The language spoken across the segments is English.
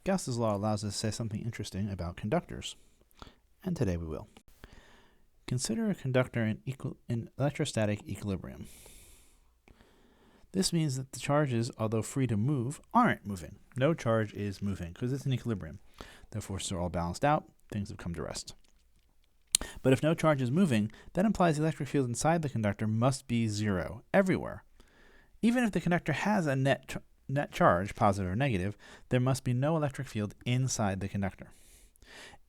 Gauss's law allows us to say something interesting about conductors, and today we will. Consider a conductor in electrostatic equilibrium. This means that the charges, although free to move, aren't moving. No charge is moving because it's in equilibrium. The forces are all balanced out, things have come to rest. But if no charge is moving, that implies the electric field inside the conductor must be zero, everywhere. Even if the conductor has a net charge, positive or negative, there must be no electric field inside the conductor.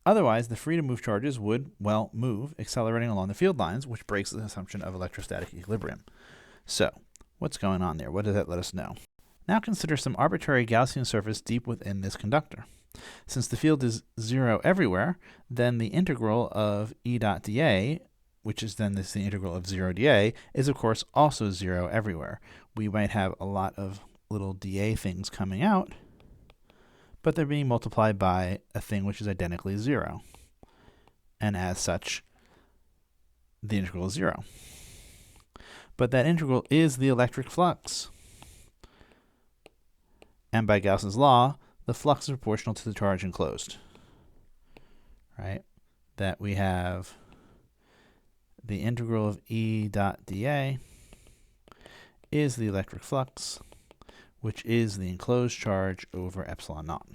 Otherwise, the free to move charges would, well, move, accelerating along the field lines, which breaks the assumption of electrostatic equilibrium. So, what's going on there? What does that let us know? Now consider some arbitrary Gaussian surface deep within this conductor. Since the field is zero everywhere, then the integral of E dot dA, which is then the integral of 0 dA, is of course also zero everywhere. We might have a lot of little dA things coming out, but they're being multiplied by a thing which is identically zero. And as such, the integral is zero. But that integral is the electric flux. And by Gauss's law, the flux is proportional to the charge enclosed. Right? That we have the integral of E dot dA is the electric flux, which is the enclosed charge over epsilon naught.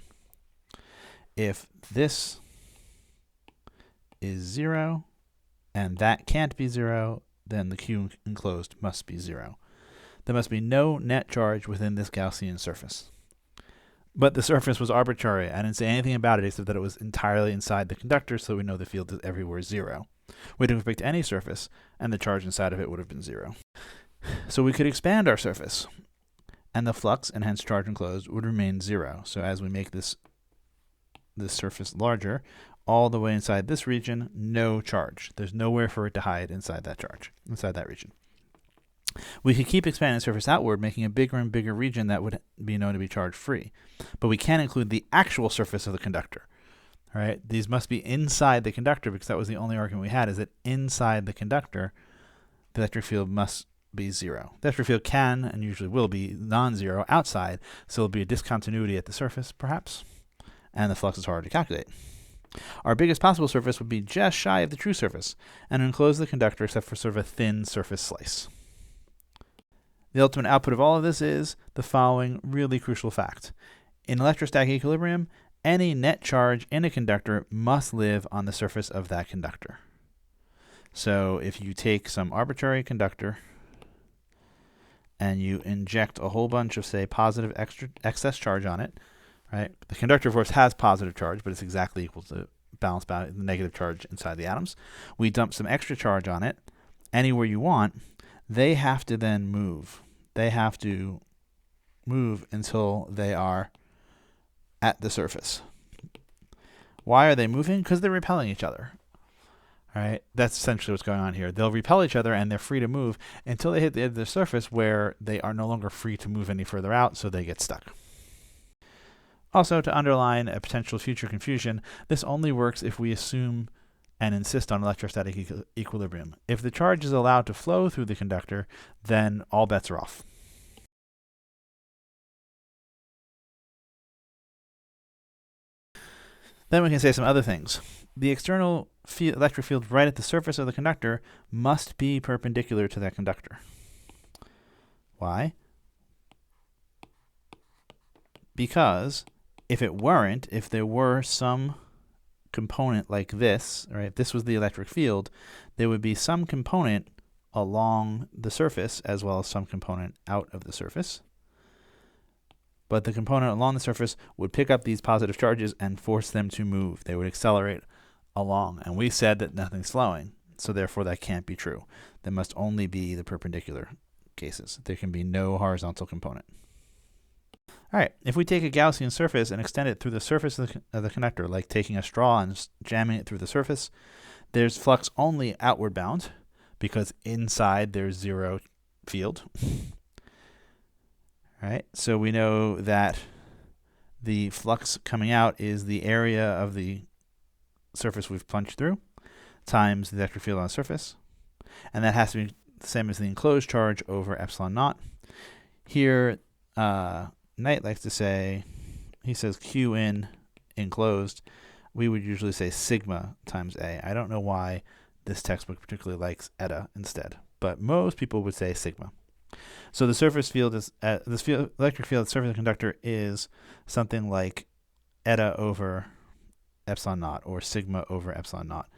If this is zero, and that can't be zero, then the Q enclosed must be zero. There must be no net charge within this Gaussian surface. But the surface was arbitrary. I didn't say anything about it except that it was entirely inside the conductor, so we know the field is everywhere zero. We didn't pick any surface, and the charge inside of it would have been zero. So we could expand our surface, and the flux, and hence charge enclosed, would remain zero. So as we make this surface larger, all the way inside this region, no charge. There's nowhere for it to hide inside that charge, inside that region. We could keep expanding the surface outward, making a bigger and bigger region that would be known to be charge-free. But we can't include the actual surface of the conductor. All right? These must be inside the conductor because that was the only argument we had, is that inside the conductor, the electric field must be zero. The electric field can and usually will be non-zero outside, so there'll be a discontinuity at the surface, perhaps, and the flux is hard to calculate. Our biggest possible surface would be just shy of the true surface and enclose the conductor except for sort of a thin surface slice. The ultimate output of all of this is the following really crucial fact. In electrostatic equilibrium, any net charge in a conductor must live on the surface of that conductor. So if you take some arbitrary conductor and you inject a whole bunch of, say, positive excess charge on it, right? The conductor, of course, has positive charge, but it's exactly equal to balance the negative charge inside the atoms. We dump some extra charge on it anywhere you want. They have to then move. They have to move until they are at the surface. Why are they moving? Because they're repelling each other. All right, that's essentially what's going on here. They'll repel each other and they're free to move until they hit the edge of the surface where they are no longer free to move any further out, so they get stuck. Also, to underline a potential future confusion, this only works if we assume and insist on electrostatic equilibrium. If the charge is allowed to flow through the conductor, then all bets are off. Then we can say some other things. The external electric field right at the surface of the conductor must be perpendicular to that conductor. Why? Because if it weren't, if there were some component like this, right? This was the electric field, there would be some component along the surface as well as some component out of the surface. But the component along the surface would pick up these positive charges and force them to move. They would accelerate along. And we said that nothing's slowing, so therefore that can't be true. There must only be the perpendicular cases. There can be no horizontal component. All right, if we take a Gaussian surface and extend it through the surface of the conductor, like taking a straw and jamming it through the surface, there's flux only outward bound because inside there's zero field. All right, so we know that the flux coming out is the area of the surface we've punched through times the electric field on the surface, and that has to be the same as the enclosed charge over epsilon naught. Here, Knight likes to say he says Q in enclosed, we would usually say sigma times A. I don't know why this textbook particularly likes eta instead, but most people would say sigma. So the surface field is electric field at the surface of the conductor is something like eta over epsilon naught, or sigma over epsilon naught,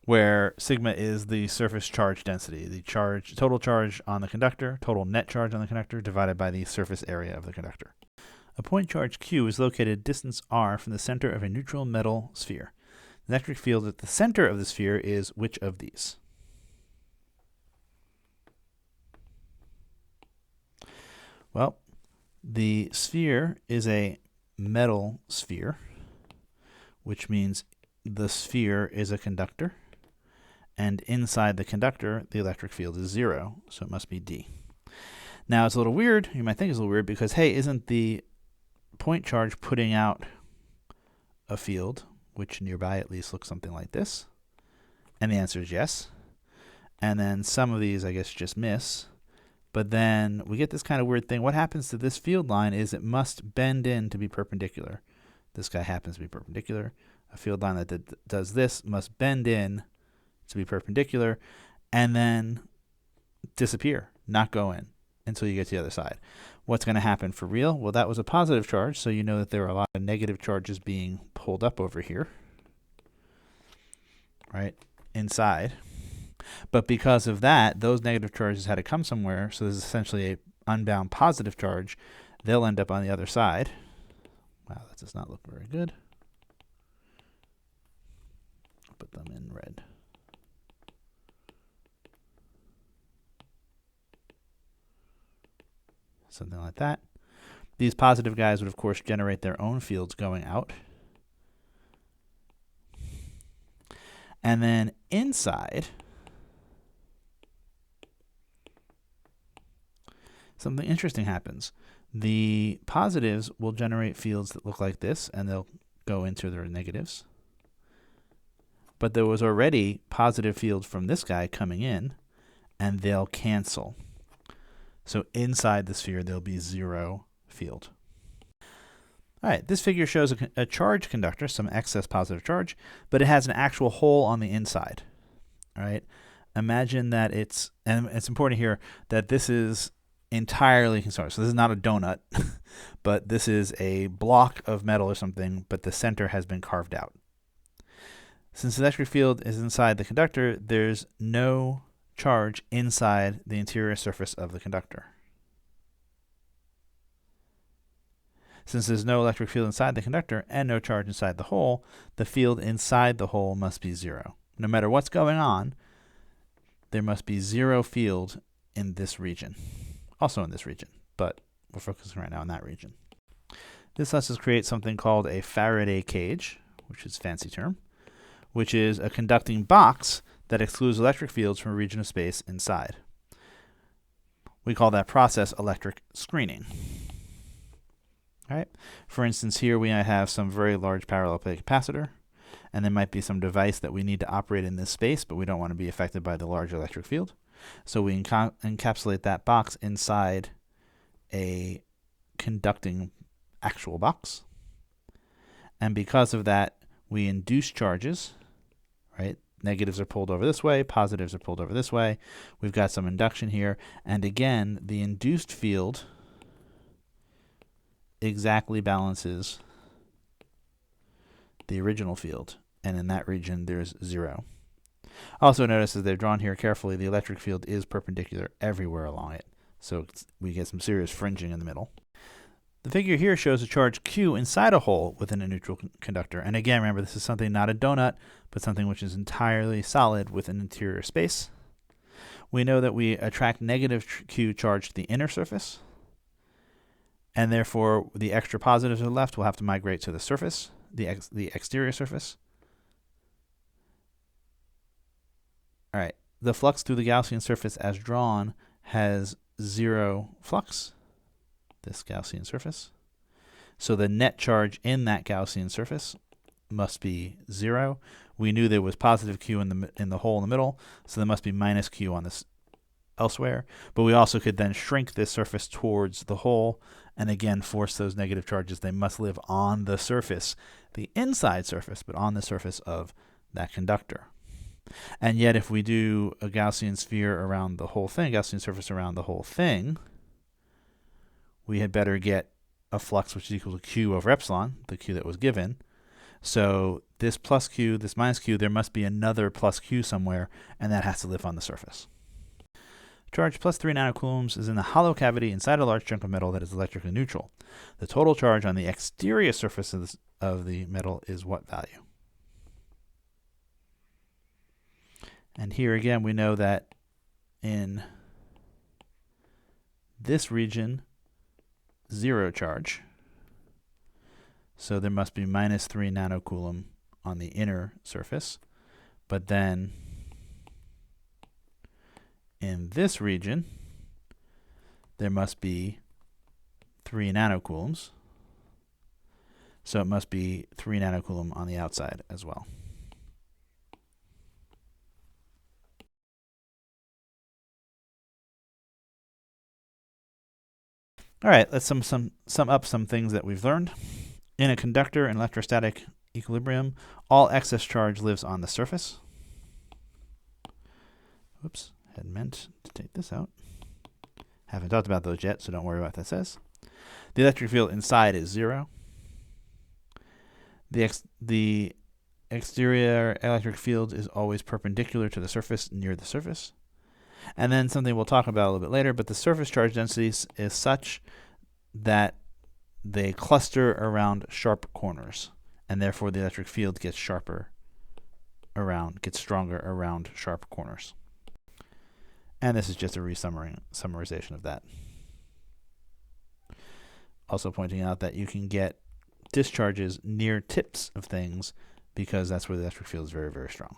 where sigma is the surface charge density, the total charge on the conductor, total net charge on the conductor, divided by the surface area of the conductor. A point charge Q is located at distance r from the center of a neutral metal sphere. The electric field at the center of the sphere is which of these? Well, the sphere is a metal sphere, which means the sphere is a conductor, and inside the conductor, the electric field is 0, so it must be D. Now, it's a little weird. You might think it's a little weird because, hey, isn't the point charge putting out a field, which nearby at least looks something like this? And the answer is yes. And then some of these, I guess, just miss. But then we get this kind of weird thing. What happens to this field line is it must bend in to be perpendicular. This guy happens to be perpendicular. A field line that does this must bend in to be perpendicular and then disappear, not go in until you get to the other side. What's going to happen for real? Well, that was a positive charge, so you know that there are a lot of negative charges being pulled up over here, right, inside. But because of that, those negative charges had to come somewhere, so there's essentially a unbound positive charge. They'll end up on the other side. Wow, that does not look very good. I'll put them in red. Something like that. These positive guys would, of course, generate their own fields going out. And then inside, something interesting happens. The positives will generate fields that look like this, and they'll go into their negatives. But there was already positive fields from this guy coming in, and they'll cancel. So inside the sphere, there'll be 0 field. All right, this figure shows a charged conductor, some excess positive charge, but it has an actual hole on the inside. All right, imagine that and it's important here that this is entirely constructed. So this is not a donut, but this is a block of metal or something, but the center has been carved out. Since the electric field is inside the conductor, there's no charge inside the interior surface of the conductor. Since there's no electric field inside the conductor and no charge inside the hole, the field inside the hole must be 0. No matter what's going on, there must be 0 field in this region. Also in this region, but we're focusing right now on that region. This lets us create something called a Faraday cage, which is a fancy term, which is a conducting box that excludes electric fields from a region of space inside. We call that process electric screening. All right. For instance, here we have some very large parallel plate capacitor, and there might be some device that we need to operate in this space, but we don't want to be affected by the large electric field. So we encapsulate that box inside a conducting actual box. And because of that, we induce charges, right? Negatives are pulled over this way, positives are pulled over this way. We've got some induction here. And again, the induced field exactly balances the original field. And in that region, there's 0. Also notice as they've drawn here carefully, the electric field is perpendicular everywhere along it. So we get some serious fringing in the middle. The figure here shows a charge Q inside a hole within a neutral conductor. And again, remember, this is something not a donut, but something which is entirely solid with an interior space. We know that we attract negative Q charge to the inner surface, and therefore the extra positives that are left will have to migrate to the surface, the exterior surface. All right, the flux through the Gaussian surface as drawn has 0 flux, this Gaussian surface. So the net charge in that Gaussian surface must be 0. We knew there was positive Q in the hole in the middle, so there must be minus Q on this elsewhere, but we also could then shrink this surface towards the hole and again force those negative charges. They must live on the surface, the inside surface, but on the surface of that conductor. And yet if we do a Gaussian sphere around the whole thing, Gaussian surface around the whole thing, we had better get a flux which is equal to Q over epsilon, the Q that was given. So this plus Q, this minus Q, there must be another plus Q somewhere, and that has to live on the surface. Charge plus 3 nanocoulombs is in the hollow cavity inside a large chunk of metal that is electrically neutral. The total charge on the exterior surface of the metal is what value? And here again, we know that in this region, 0 charge. So there must be minus 3 nanocoulomb on the inner surface. But then in this region, there must be 3 nanocoulombs. So it must be 3 nanocoulomb on the outside as well. All right, let's sum up some things that we've learned. In a conductor in electrostatic equilibrium, all excess charge lives on the surface. Whoops, had meant to take this out. Haven't talked about those yet, so don't worry about what that says. The electric field inside is 0. The exterior electric field is always perpendicular to the surface near the surface. And then something we'll talk about a little bit later, but the surface charge density is such that they cluster around sharp corners, and therefore the electric field gets stronger around sharp corners. And this is just a summarization of that. Also pointing out that you can get discharges near tips of things because that's where the electric field is very, very strong.